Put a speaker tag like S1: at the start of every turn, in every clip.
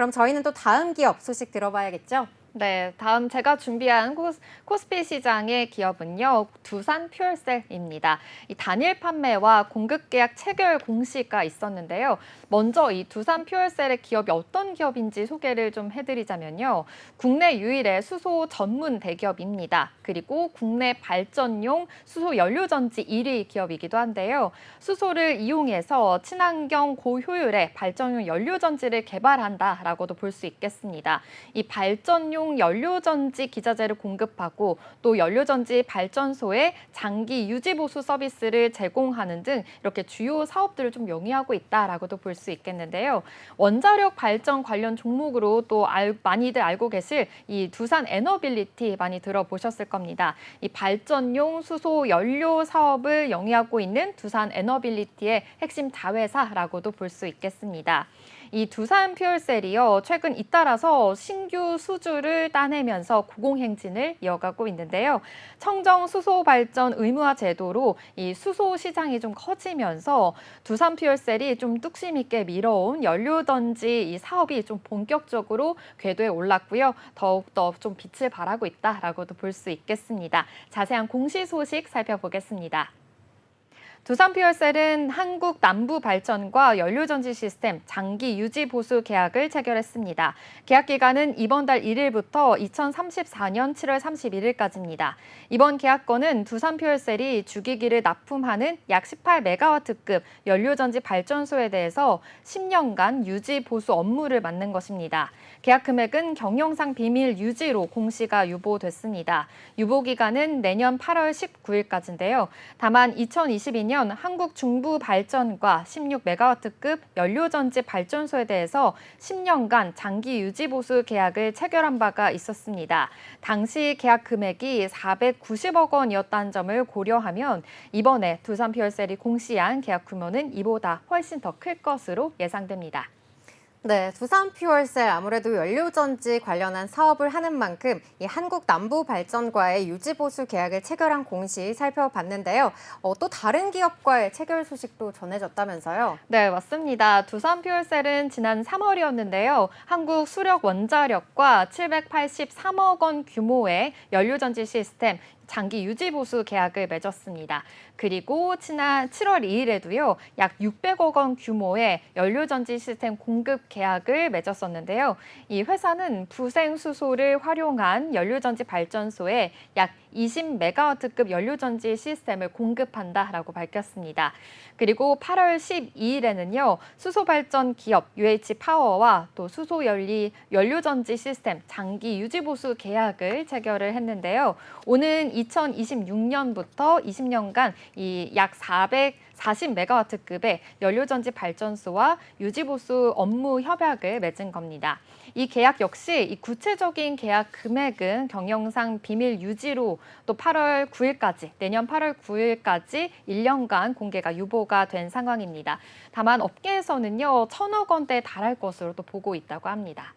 S1: 그럼 저희는 또 다음 기업 소식 들어봐야겠죠?
S2: 네, 다음 제가 준비한 코스피 시장의 기업은요, 두산 퓨얼셀입니다. 이 단일 판매와 공급 계약 체결 공시가 있었는데요. 먼저 이 두산 퓨얼셀의 기업이 어떤 기업인지 소개를 좀 해드리자면요. 국내 유일의 수소 전문 대기업입니다. 그리고 국내 발전용 수소 연료전지 1위 기업이기도 한데요. 수소를 이용해서 친환경 고효율의 발전용 연료전지를 개발한다라고도 볼 수 있겠습니다. 이 발전용 연료전지 기자재를 공급하고 또 연료전지 발전소에 장기 유지 보수 서비스를 제공하는 등 이렇게 주요 사업들을 좀 영위하고 있다라고도 볼 수 있겠는데요. 원자력 발전 관련 종목으로 또 많이들 알고 계실 이 두산 에너빌리티 많이 들어보셨을 겁니다. 이 발전용 수소 연료 사업을 영위하고 있는 두산 에너빌리티의 핵심 자회사라고도 볼 수 있겠습니다. 이 두산 퓨얼셀이요, 최근 잇따라서 신규 수주를 따내면서 고공행진을 이어가고 있는데요. 청정 수소 발전 의무화 제도로 이 수소 시장이 좀 커지면서 두산 퓨얼셀이 좀 뚝심 있게 밀어온 연료전지 이 사업이 좀 본격적으로 궤도에 올랐고요. 더욱더 좀 빛을 발하고 있다라고도 볼 수 있겠습니다. 자세한 공시 소식 살펴보겠습니다. 두산 퓨얼셀은 한국 남부발전과 연료전지 시스템 장기 유지 보수 계약을 체결했습니다. 계약 기간은 이번 달 1일부터 2034년 7월 31일까지입니다. 이번 계약건은 두산 퓨얼셀이 주기기를 납품하는 약 18메가와트급 연료전지 발전소에 대해서 10년간 유지 보수 업무를 맡는 것입니다. 계약 금액은 경영상 비밀 유지로 공시가 유보됐습니다. 유보 기간은 내년 8월 19일까지인데요. 다만 2022년 한국 중부 발전과 16메가와트급 연료전지 발전소에 대해서 10년간 장기 유지 보수 계약을 체결한 바가 있었습니다. 당시 계약 금액이 490억 원이었다는 점을 고려하면 이번에 두산 퓨얼셀이 공시한 계약 규모는 이보다 훨씬 더 클 것으로 예상됩니다.
S1: 네, 두산 퓨얼셀 아무래도 연료전지 관련한 사업을 하는 만큼 이 한국 남부발전과의 유지보수 계약을 체결한 공시 살펴봤는데요. 또 다른 기업과의 체결 소식도 전해졌다면서요?
S2: 네, 맞습니다. 두산 퓨얼셀은 지난 3월이었는데요. 한국 수력 원자력과 783억 원 규모의 연료전지 시스템 장기 유지 보수 계약을 맺었습니다. 그리고 지난 7월 2일에도요. 약 600억 원 규모의 연료전지 시스템 공급 계약을 맺었었는데요. 이 회사는 부생 수소를 활용한 연료전지 발전소에 약 20메가와트급 연료전지 시스템을 공급한다라고 밝혔습니다. 그리고 8월 12일에는요. 수소발전 기업 UH파워와 또 수소연료전지 시스템 장기 유지보수 계약을 체결을 했는데요. 오는 2026년부터 20년간 이 약 440메가와트급의 연료전지 발전소와 유지보수 업무 협약을 맺은 겁니다. 이 계약 역시 이 구체적인 계약 금액은 경영상 비밀 유지로 또 8월 9일까지, 내년 8월 9일까지 1년간 공개가 유보가 된 상황입니다. 다만 업계에서는요, 1,000억 원대에 달할 것으로 또 보고 있다고 합니다.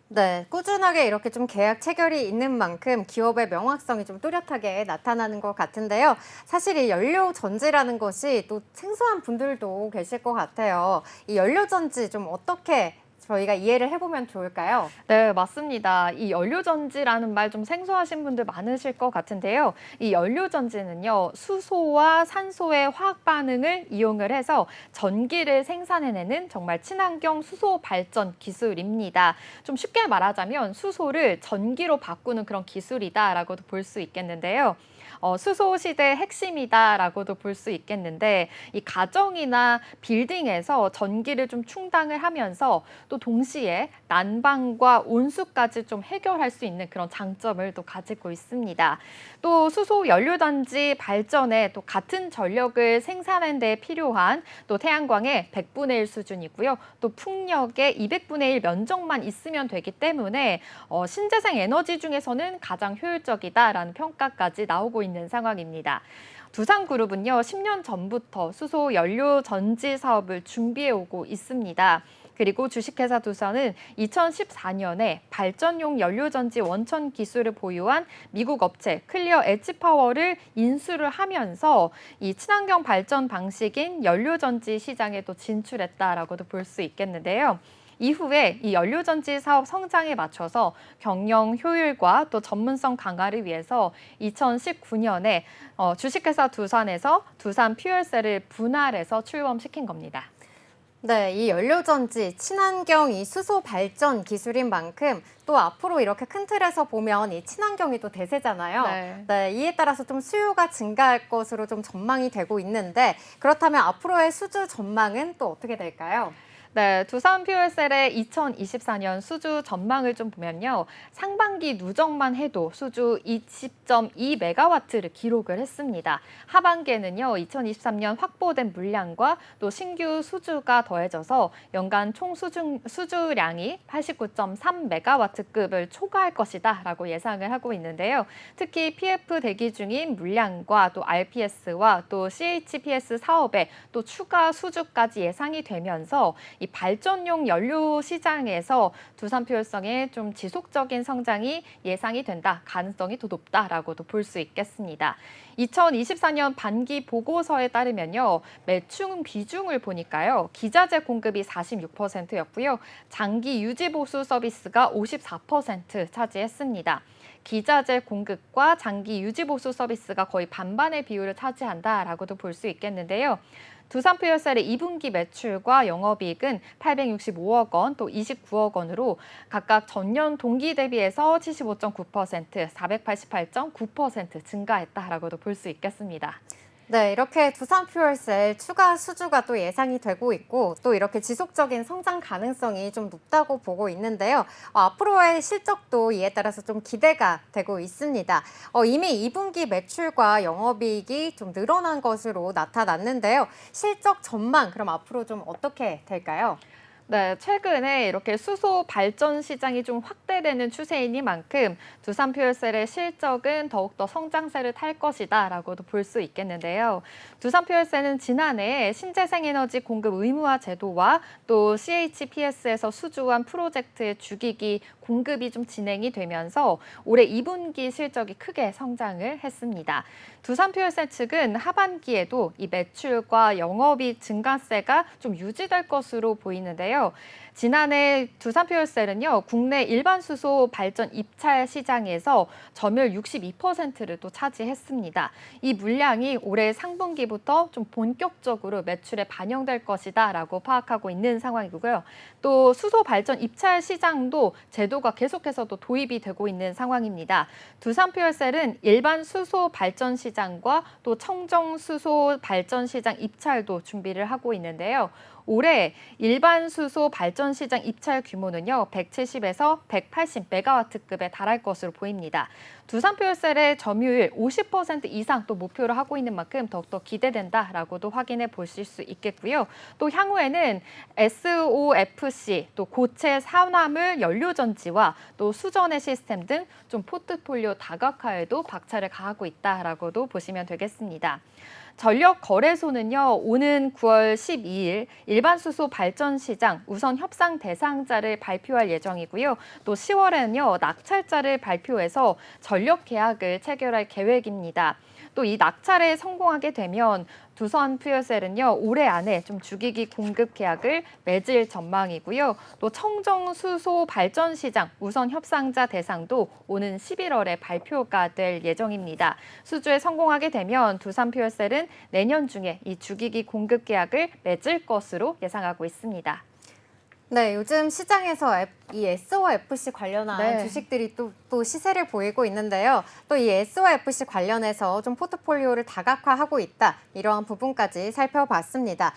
S1: 네, 꾸준하게 이렇게 좀 계약 체결이 있는 만큼 기업의 명확성이 좀 뚜렷하게 나타나는 것 같은데요. 사실 이 연료전지라는 것이 또 생소한 분들도 계실 것 같아요. 이 연료전지 좀 어떻게 저희가 이해를 해보면 좋을까요?
S2: 네, 맞습니다. 이 연료전지라는 말 좀 생소하신 분들 많으실 것 같은데요. 이 연료전지는요, 수소와 산소의 화학 반응을 이용을 해서 전기를 생산해내는 정말 친환경 수소 발전 기술입니다. 좀 쉽게 말하자면 수소를 전기로 바꾸는 그런 기술이다라고도 볼 수 있겠는데요. 수소 시대의 핵심이다라고도 볼 수 있겠는데 이 가정이나 빌딩에서 전기를 좀 충당을 하면서 또 동시에 난방과 온수까지 좀 해결할 수 있는 그런 장점을 또 가지고 있습니다. 또 수소 연료단지 발전에 또 같은 전력을 생산하는 데 필요한 또 태양광의 100분의 1 수준이고요. 또 풍력의 200분의 1 면적만 있으면 되기 때문에 신재생 에너지 중에서는 가장 효율적이다라는 평가까지 나오고 있는 상황입니다. 두산그룹은요, 10년 전부터 수소 연료 전지 사업을 준비해 오고 있습니다. 그리고 주식회사 두산은 2014년에 발전용 연료전지 원천 기술을 보유한 미국 업체 클리어 엣지파워를 인수를 하면서 이 친환경 발전 방식인 연료전지 시장에 또 진출했다라고도 볼 수 있겠는데요. 이후에 이 연료전지 사업 성장에 맞춰서 경영 효율과 또 전문성 강화를 위해서 2019년에 주식회사 두산에서 두산 퓨얼셀을 분할해서 출범시킨 겁니다.
S1: 네, 이 연료전지, 친환경 이 수소 발전 기술인 만큼 또 앞으로 이렇게 큰 틀에서 보면 이 친환경이 또 대세잖아요.
S2: 네.
S1: 네, 이에 따라서 좀 수요가 증가할 것으로 좀 전망이 되고 있는데 그렇다면 앞으로의 수주 전망은 또 어떻게 될까요?
S2: 네, 두산 퓨얼셀의 2024년 수주 전망을 좀 보면요. 상반기 누적만 해도 수주 20.2메가와트를 기록을 했습니다. 하반기에는요, 2023년 확보된 물량과 또 신규 수주가 더해져서 연간 총 수주량이 89.3메가와트급을 초과할 것이다라고 예상을 하고 있는데요. 특히 PF 대기 중인 물량과 또 RPS와 또 CHPS 사업에 또 추가 수주까지 예상이 되면서 이 발전용 연료 시장에서 두산 퓨얼성의 좀 지속적인 성장이 예상이 된다, 가능성이 더 높다라고도 볼 수 있겠습니다. 2024년 반기 보고서에 따르면요, 매출 비중을 보니까요, 기자재 공급이 46%였고요, 장기 유지 보수 서비스가 54% 차지했습니다. 기자재 공급과 장기 유지 보수 서비스가 거의 반반의 비율을 차지한다라고도 볼 수 있겠는데요. 두산 퓨얼셀의 2분기 매출과 영업이익은 865억 원, 또 29억 원으로 각각 전년 동기 대비해서 75.9%, 488.9% 증가했다라고도 볼 수 있겠습니다.
S1: 네, 이렇게 두산 퓨얼셀 추가 수주가 또 예상이 되고 있고 또 이렇게 지속적인 성장 가능성이 좀 높다고 보고 있는데요. 앞으로의 실적도 이에 따라서 좀 기대가 되고 있습니다. 이미 2분기 매출과 영업이익이 좀 늘어난 것으로 나타났는데요. 실적 전망 그럼 앞으로 좀 어떻게 될까요?
S2: 네, 최근에 이렇게 수소 발전 시장이 좀 확대되는 추세이니만큼 두산 퓨얼셀의 실적은 더욱더 성장세를 탈 것이다라고도 볼 수 있겠는데요. 두산 퓨얼셀은 지난해 신재생에너지 공급 의무화 제도와 또 CHPS에서 수주한 프로젝트의 주기기 공급이 좀 진행이 되면서 올해 2분기 실적이 크게 성장을 했습니다. 두산 퓨얼셀 측은 하반기에도 이 매출과 영업이익 증가세가 좀 유지될 것으로 보이는데요. 지난해 두산 퓨얼셀은요, 국내 일반 수소 발전 입찰 시장에서 점유율 62%를 또 차지했습니다. 이 물량이 올해 상분기부터 좀 본격적으로 매출에 반영될 것이다라고 파악하고 있는 상황이고요. 또 수소 발전 입찰 시장도 제도가 계속해서도 도입이 되고 있는 상황입니다. 두산 퓨얼셀은 일반 수소 발전 시장과 또 청정 수소 발전 시장 입찰도 준비를 하고 있는데요. 올해 일반 수소 발전 시장 입찰 규모는요, 170에서 180메가와트급에 달할 것으로 보입니다. 두산 퓨얼셀의 점유율 50% 이상 또 목표를 하고 있는 만큼 더욱더 기대된다라고도 확인해 보실 수 있겠고요. 또 향후에는 SOFC, 또 고체 산화물 연료전지와 또 수전의 시스템 등 좀 포트폴리오 다각화에도 박차를 가하고 있다라고도 보시면 되겠습니다. 전력거래소는요, 오는 9월 12일 일반 수소 발전 시장 우선 협상 대상자를 발표할 예정이고요. 또 10월에는요, 낙찰자를 발표해서 전력 계약을 체결할 계획입니다. 또 이 낙찰에 성공하게 되면 두산 퓨얼셀은요, 올해 안에 좀 주기기 공급 계약을 맺을 전망이고요. 또 청정 수소 발전 시장 우선 협상자 대상도 오는 11월에 발표가 될 예정입니다. 수주에 성공하게 되면 두산 퓨얼셀은 내년 중에 이 주기기 공급 계약을 맺을 것으로 예상하고 있습니다.
S1: 네, 요즘 시장에서 이 SOFC 관련한
S2: 네.
S1: 주식들이 또 시세를 보이고 있는데요. 또 이 SOFC 관련해서 좀 포트폴리오를 다각화하고 있다. 이러한 부분까지 살펴봤습니다.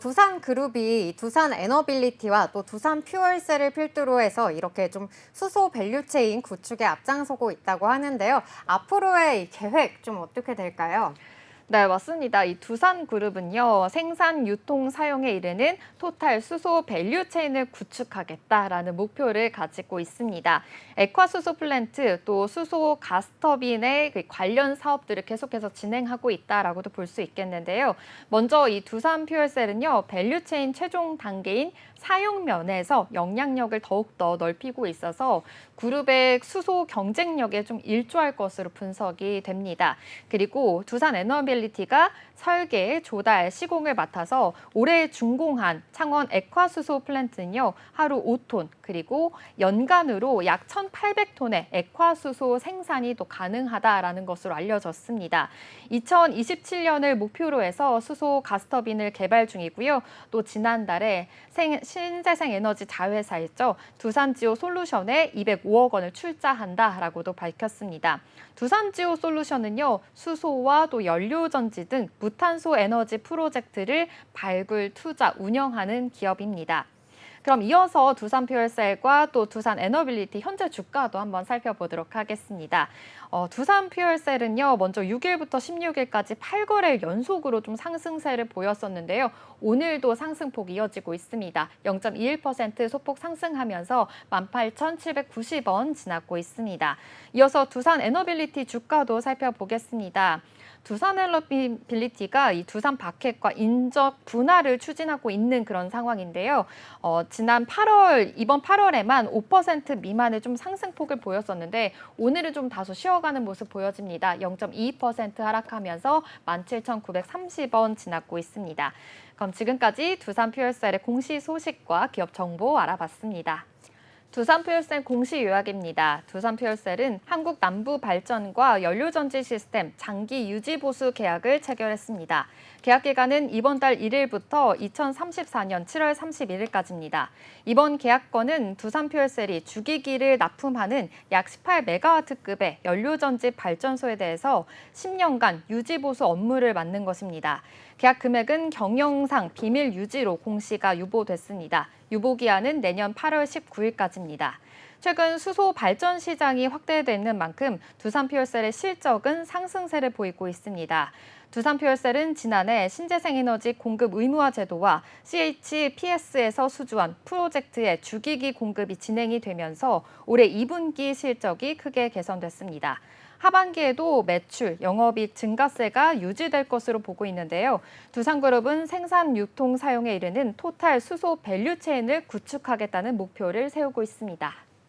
S1: 두산그룹이 두산 에너빌리티와 또 두산 퓨얼셀을 필두로 해서 이렇게 좀 수소 밸류체인 구축에 앞장서고 있다고 하는데요. 앞으로의 이 계획 좀 어떻게 될까요?
S2: 네, 맞습니다. 이 두산그룹은요, 생산, 유통, 사용에 이르는 토탈 수소 밸류체인을 구축하겠다라는 목표를 가지고 있습니다. 액화수소 플랜트, 또 수소 가스터빈의 그 관련 사업들을 계속해서 진행하고 있다라고도 볼 수 있겠는데요. 먼저 이 두산 퓨얼셀은요, 밸류체인 최종 단계인 사용 면에서 영향력을 더욱더 넓히고 있어서 그룹의 수소 경쟁력에 좀 일조할 것으로 분석이 됩니다. 그리고 두산 에너빌리티 에너빌리티가 설계, 조달, 시공을 맡아서 올해 준공한 창원 액화수소 플랜트는요, 하루 5톤, 그리고 연간으로 약 1,800톤의 액화수소 생산이 또 가능하다라는 것으로 알려졌습니다. 2027년을 목표로 해서 수소 가스터빈을 개발 중이고요. 또 지난달에 신재생 에너지 자회사였죠. 두산지오 솔루션에 205억 원을 출자한다라고도 밝혔습니다. 두산지오 솔루션은요, 수소와 또 연료전지 등 무탄소 에너지 프로젝트를 발굴, 투자, 운영하는 기업입니다. 그럼 이어서 두산퓨얼셀과 또 두산에너빌리티 현재 주가도 한번 살펴보도록 하겠습니다. 두산퓨얼셀은요, 먼저 6일부터 16일까지 8거래 연속으로 좀 상승세를 보였었는데요. 오늘도 상승폭이 이어지고 있습니다. 0.21% 소폭 상승하면서 18,790원 지나고 있습니다. 이어서 두산에너빌리티 주가도 살펴보겠습니다. 두산에너빌리티가 이 두산 바켓과 인적 분할을 추진하고 있는 그런 상황인데요. 이번 8월에만 5% 미만의 좀 상승폭을 보였었는데 오늘은 좀 다소 쉬어가는 모습 보여집니다. 0.22% 하락하면서 17,930원 지나고 있습니다. 그럼 지금까지 두산퓨얼셀의 공시 소식과 기업 정보 알아봤습니다. 두산퓨얼셀 공시 요약입니다. 두산퓨얼셀은 한국남부발전과 연료전지 시스템 장기 유지보수 계약을 체결했습니다. 계약 기간은 이번 달 1일부터 2034년 7월 31일까지입니다. 이번 계약건은 두산퓨얼셀이 주기기를 납품하는 약 18메가와트급의 연료전지 발전소에 대해서 10년간 유지보수 업무를 맡는 것입니다. 계약 금액은 경영상 비밀 유지로 공시가 유보됐습니다. 유보기한은 내년 8월 19일까지입니다. 최근 수소 발전 시장이 확대되는 만큼 두산퓨얼셀의 실적은 상승세를 보이고 있습니다. 두산퓨얼셀은 지난해 신재생에너지 공급 의무화 제도와 CHPS에서 수주한 프로젝트의 주기기 공급이 진행이 되면서 올해 2분기 실적이 크게 개선됐습니다. 하반기에도 매출, 영업이익 증가세가 유지될 것으로 보고 있는데요. 두산그룹은 생산, 유통, 사용에 이르는 토탈 수소 밸류체인을 구축하겠다는 목표를 세우고 있습니다.